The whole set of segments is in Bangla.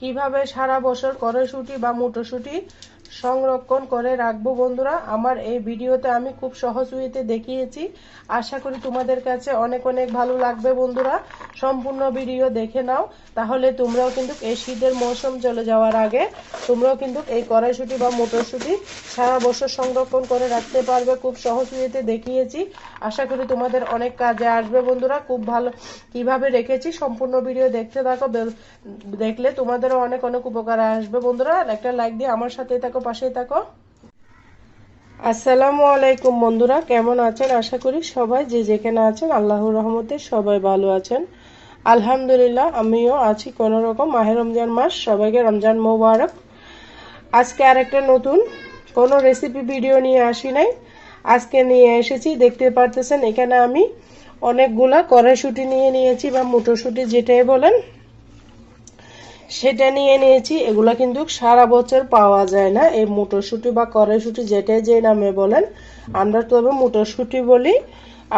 কিভাবে সারা বছর কড়াইশুঁটি বা মটরশুঁটি সংরক্ষণ করে রাখবো বন্ধুরা, আমার এই ভিডিওতে আমি খুব সহজ ওয়েতে দেখিয়েছি। আশা করি তোমাদের কাছে অনেক অনেক ভালো লাগবে বন্ধুরা। সম্পূর্ণ ভিডিও দেখে নাও, তাহলে তোমরাও কিন্তু এই শীতের মৌসুম চলে যাওয়ার আগে তোমরাও কিন্তু এই কড়াইশুঁটি বা মটরশুঁটি সারা বছর সংরক্ষণ করে রাখতে পারবে। খুব সহজ ওয়েতে দেখিয়েছি, আশা করি তোমাদের অনেক কাজে আসবে বন্ধুরা। খুব ভালো কিভাবে রেখেছি সম্পূর্ণ ভিডিও দেখতে থাকো, দেখলে তোমাদেরও অনেক অনেক উপকার আসবে বন্ধুরা। একটা লাইক দিয়ে আমার সাথে থাকো, পাশেই থাকো। আসসালামু আলাইকুম বন্ধুরা, কেমন আছেন? আশা করি সবাই যে যেখানে আছেন আল্লাহর রহমতে সবাই ভালো আছেন। আলহামদুলিল্লাহ আমিও আছি কোনো রকম। মাহে রমজান মাস, সবাইকে রমজান মোবারক। আজকে আরেকটা নতুন কোনো রেসিপি ভিডিও নিয়ে আসি নাই, আজকে নিয়ে এসেছি। দেখতে পারতেছেন এখানে আমি অনেকগুলা কড়াইশুঁটি নিয়ে নিয়েছি বা মটরশুঁটি যেটাই বলেন সেটা নিয়ে নিয়েছি। এগুলা কিন্তু সারা বছর পাওয়া যায় না, এই মটরশুঁটি বা কড়াইশুঁটি যেটাই যে নামে বলেন। আমরা তবে মটরশুঁটি বলি,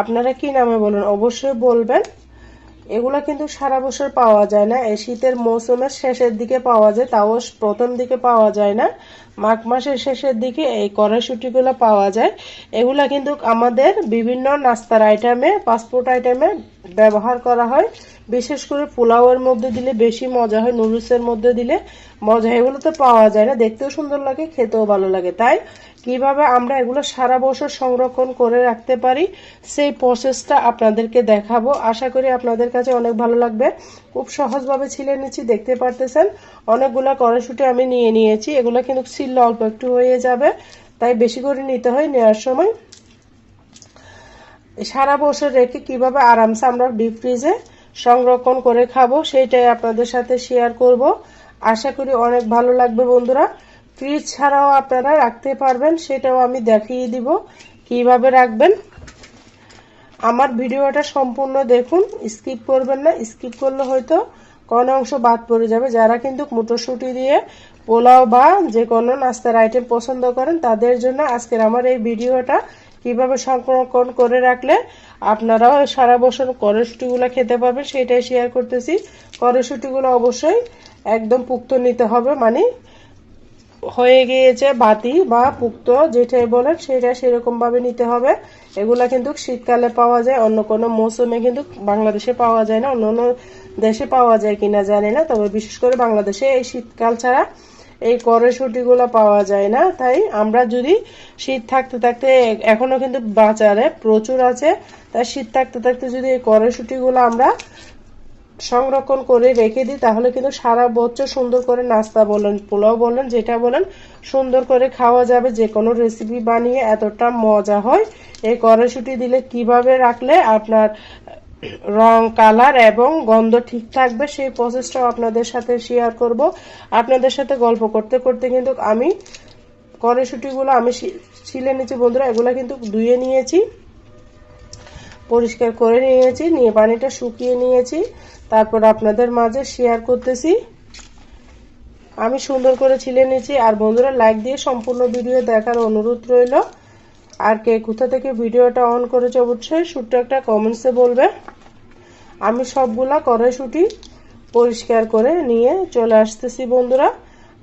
আপনারা কি নামে বলেন অবশ্যই বলবেন। এগুলা কিন্তু সারা বছর পাওয়া যায় না, এই শীতের মৌসুমের শেষের দিকে পাওয়া যায়, তাও প্রথম দিকে পাওয়া যায় না। মাঘ মাসের শেষের দিকে এই কড়াইশুঁটিগুলো পাওয়া যায়। এগুলা কিন্তু আমাদের বিভিন্ন নাস্তার আইটেমে, ফাস্টফুড আইটেমে ব্যবহার করা হয়। বিশেষ করে পোলাওয়ের মধ্যে দিলে বেশি মজা হয়, নুডলসের মধ্যে দিলে মজা হয়। এগুলো তো পাওয়া যায় না, দেখতেও সুন্দর লাগে, খেতেও ভালো লাগে। তাই কিভাবে আমরা এগুলো সারা বছর সংরক্ষণ করে রাখতে পারি সেই প্রসেসটা আপনাদেরকে দেখাবো। আশা করি আপনাদের কাছে অনেক ভালো লাগবে। খুব সহজভাবে ছিলে নিচ্ছি, দেখতে পারতেছেন। অনেকগুলা কড়াইশুঁটি আমি নিয়ে নিয়েছি, এগুলো কিন্তু ছিলে অল্প একটু হয়ে যাবে, তাই বেশি করে নিতে হয় নেওয়ার সময়। সারা বছর রেখে কিভাবে আরামসে আমরা ডিপ ফ্রিজে সংরক্ষণ করে খাবো সেইটাই আপনাদের সাথে শেয়ার করব। আশা করি অনেক ভালো লাগবে বন্ধুরা। ফ্রিজ ছাড়াও আপনারা রাখতে পারবেন, সেটাও আমি দেখিয়ে দিব কিভাবে রাখবেন। আমার ভিডিওটা সম্পূর্ণ দেখুন, স্কিপ করবেন না, স্কিপ করলে হয়তো কোনো অংশ বাদ পড়ে যাবে। যারা কিন্তু মটরশুঁটি দিয়ে পোলাও বা যে কোনো নাস্তার আইটেম পছন্দ করেন তাদের জন্য আজকের আমার এই ভিডিওটা। কিভাবে সংরক্ষণ করে রাখলে আপনারাও সারা বছর কড়াইশুঁটিগুলো খেতে পারবেন সেটাই শেয়ার করতেছি। কড়াইশুঁটিগুলো অবশ্যই একদম পুক্ত নিতে হবে, মানে হয়ে গিয়েছে বাতি বা পুক্ত যেটাই বলেন সেটা সেরকম ভাবে নিতে হবে। এগুলা কিন্তু শীতকালে পাওয়া যায়, অন্য কোনো মৌসুমে কিন্তু বাংলাদেশে পাওয়া যায় না। অন্য অন্য দেশে পাওয়া যায় কিনা জানি না, তবে বিশেষ করে বাংলাদেশে এই শীতকাল ছাড়া এই কড়াইশুঁটিগুলো পাওয়া যায় না। তাই আমরা যদি শীত থাকতে থাকতে, এখনো কিন্তু বাজারে প্রচুর আছে, তাই শীত থাকতে থাকতে যদি এই কড়াইশুঁটিগুলো আমরা সংরক্ষণ করে রেখে দিই তাহলে কিন্তু সারা বছর সুন্দর করে নাস্তা বলেন, পোলাও বলেন, যেটা বলেন সুন্দর করে খাওয়া যাবে। যে কোনো রেসিপি বানিয়ে এতটা মজা হয় এই কড়াইশুঁটি দিলে। কিভাবে রাখলে আপনার রং, কালার এবং গন্ধ ঠিক থাকবে সেই প্রসেসটাও আপনাদের সাথে শেয়ার করব। আপনাদের সাথে গল্প করতে করতে কিন্তু আমি কড়াইশুঁটিগুলো আমি ছিলে নিয়েছি বন্ধুরা। এগুলো কিন্তু ধুয়ে নিয়েছি, পরিষ্কার করে নিয়েছি, নিয়ে পানিটা শুকিয়ে নিয়েছি, তারপর আপনাদের মাঝে শেয়ার করতেছি। আমি সুন্দর করে ছিলে নিয়েছি। আর বন্ধুরা লাইক দিয়ে সম্পূর্ণ ভিডিও দেখার অনুরোধ রইল। আর কে কোথা থেকে ভিডিওটা অন করেছে অবশ্যই ছোট্ট একটা কমেন্টসে বলবে। আমি সবগুলা কড়াইশুঁটি পরিষ্কার করে নিয়ে চলে আসতেছি বন্ধুরা।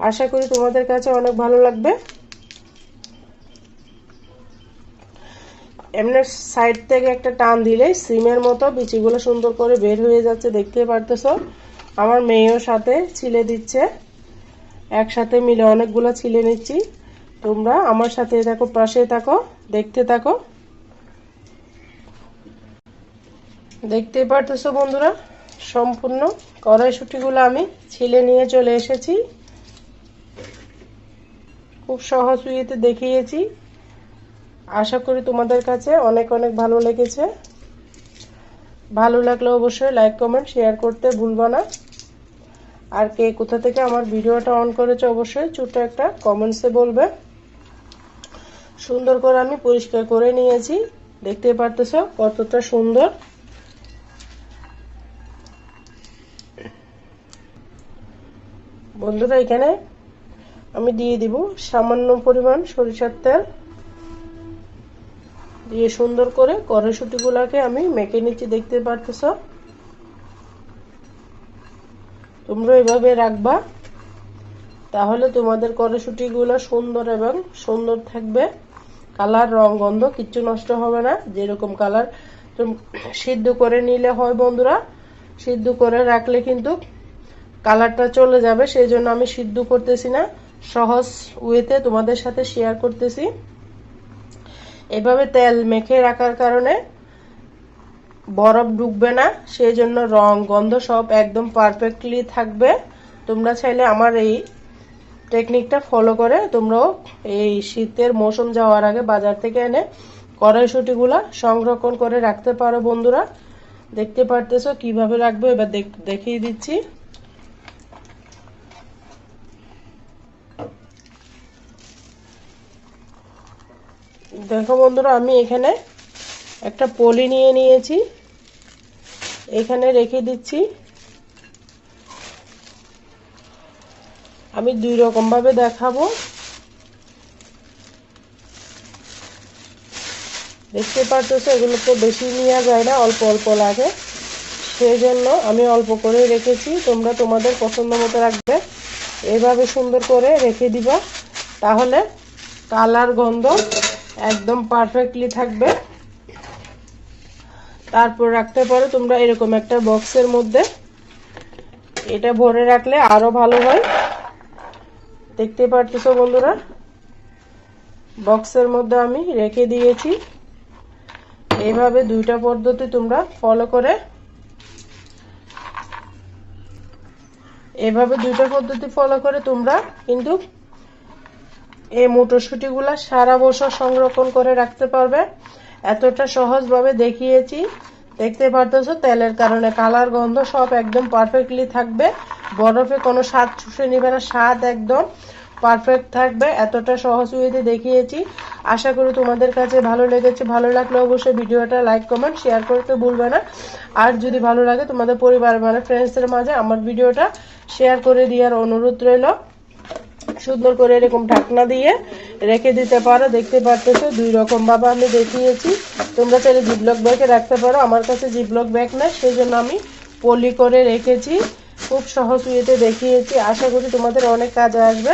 আশা করি তোমাদের কাছে অনেক ভালো লাগবে। এমনি সাইড থেকে একটা টান দিলে সিমের মতো বিচিগুলো সুন্দর করে বের হয়ে যাচ্ছে, দেখতে পারতেছো। আমার মেয়েও সাথে ছিলে দিচ্ছে, একসাথে মিলে অনেকগুলো ছিলে নিচ্ছি। তোমরা আমার সাথে থাকো, পাশে থাকো, দেখতে থাকো। দেখতে পারতেছো বন্ধুরা, সম্পূর্ণ কড়াইশুঁটিগুলো আমি ছিলে নিয়ে চলে এসেছি। খুব সহজ ওয়েতে দেখিয়েছি, আশা করি তোমাদের কাছে অনেক অনেক ভালো লেগেছে। ভালো লাগলে অবশ্যই লাইক, কমেন্ট, শেয়ার করতে ভুলবা না। আর কে কোথা থেকে আমার ভিডিওটা অন করেছে অবশ্যই ছোট্ট একটা কমেন্টসে বলবে। সুন্দর করে আমি পরিষ্কার করে নিয়েছি, দেখতে পারতেছো কতটা সুন্দর। বন্ধুরা এখানে আমি দিয়ে দিব সামান্য পরিমাণ সরিষার তেল, দিয়ে সুন্দর করে কড়াইশুঁটিগুলোকে আমি মেখে নিচ্ছি, দেখতে পারতেছো। তোমরা এভাবে রাখবা, তাহলে তোমাদের কড়াইশুঁটিগুলো সুন্দর এবং সুন্দর থাকবে। কালার, রং, গন্ধ কিচ্ছু নষ্ট হবে না। যেরকম কালার সিদ্ধ করে নিলে হয় বন্ধুরা, সিদ্ধ করে রাখলে কিন্তু কালারটা চলে যাবে। সেই জন্য আমি সিদ্ধ করতেছি না, সহজ ওয়েতে তোমাদের সাথে শেয়ার করতেছি। এভাবে তেল মেখে রাখার কারণে বরফ ঢুকবে না, সেই জন্য রং, গন্ধ সব একদম পারফেক্টলি থাকবে। তোমরা চাইলে আমার এই টেকনিকটা ফলো করে তোমরাও এই শীতের মৌসুম যাওয়ার আগে বাজার থেকে এনে কড়াইশুঁটিগুলা সংরক্ষণ করে রাখতে পারো বন্ধুরা। দেখতে পারতেছো কিভাবে রাখবো, এবার দেখিয়ে দিচ্ছি। দেখো বন্ধুরা, আমি এখানে একটা পলি নিয়ে নিয়েছি, এখানে রেখে দিচ্ছি। আমি দুই রকম ভাবে দেখাবো, দেখতে পারতেছো। এগুলো তো বেশি নেওয়া যায় না, অল্প অল্প লাগে, সেই জন্য আমি অল্প করে রেখেছি। তোমরা তোমাদের পছন্দ মতো রাখবে, এভাবে সুন্দর করে রেখে দিবা, তাহলে কালার, গন্ধ একদম পারফেক্টলি থাকবে। তারপর রাখতে পারো তোমরা এরকম একটা বক্সের মধ্যে, এটা ভরে রাখলে আরো ভালো হয়। দেখতে পারতেছো বন্ধুরা, বক্সের মধ্যে আমি রেখে দিয়েছি। এইভাবে দুইটা পদ্ধতি তোমরা ফলো করে, এভাবে দুইটা পদ্ধতি ফলো করে তোমরা কিন্তু এই মটরশুঁটিগুলা সারা বছর সংরক্ষণ করে রাখতে পারবে। এতটা সহজভাবে দেখিয়েছি, দেখতে পারতেছো। তেলের কারণে কালার, গন্ধ সব একদম পারফেক্টলি থাকবে। বরফে কোনো স্বাদ চুষে নিবে না, স্বাদ একদম পারফেক্ট থাকবে। এতটা সহজ ওয়েতে দেখিয়েছি। আশা করি তোমাদের কাছে ভালো লেগেছে। ভালো লাগলে অবশ্যই ভিডিওটা লাইক, কমেন্ট, শেয়ার করতে ভুলবে না। আর যদি ভালো লাগে তোমাদের পরিবার মানে ফ্রেন্ডসদের মাঝে আমার ভিডিওটা শেয়ার করে দেওয়ার অনুরোধ রইল। সুন্দর করে এরকম ঢাকনা দিয়ে রেখে দিতে পারো। দেখতে পারতেছো দুই রকম ভাবে আমি দেখিয়েছি। তোমরা চাইলে জিপলক ব্যাগে রাখতে পারো, আমার কাছে জিপলক ব্যাগ নাই, সেই জন্য আমি পলি করে রেখেছি। খুব সহজ ওয়েতে দেখিয়েছি। আশা করি তোমাদের অনেক কাজে আসবে।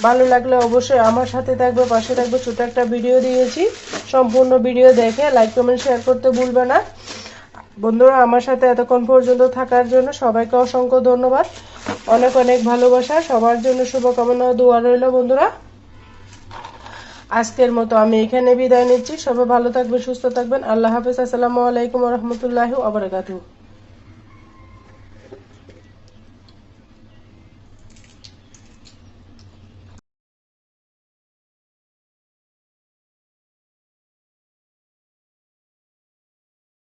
ভালো লাগলে অবশ্যই আমার সাথে থাকবে, পাশে থাকবে। ছোট একটা ভিডিও দিয়েছি, সম্পূর্ণ ভিডিও দেখে লাইক, কমেন্ট, শেয়ার করতে ভুলবে না বন্ধুরা। আমার সাথে এতক্ষণ পর্যন্ত থাকার জন্য সবাইকে অসংখ্য ধন্যবাদ, অনেক অনেক ভালোবাসা। সবার জন্য শুভকামনা ও দোয়া রইল বন্ধুরা। আজকের মতো আমি এখানে বিদায় নিচ্ছি। সবাই ভালো থাকবেন, সুস্থ থাকবেন। আল্লাহ হাফেজ। আসসালামু আলাইকুম ওয়া রাহমাতুল্লাহি ওয়া বারাকাতুহু।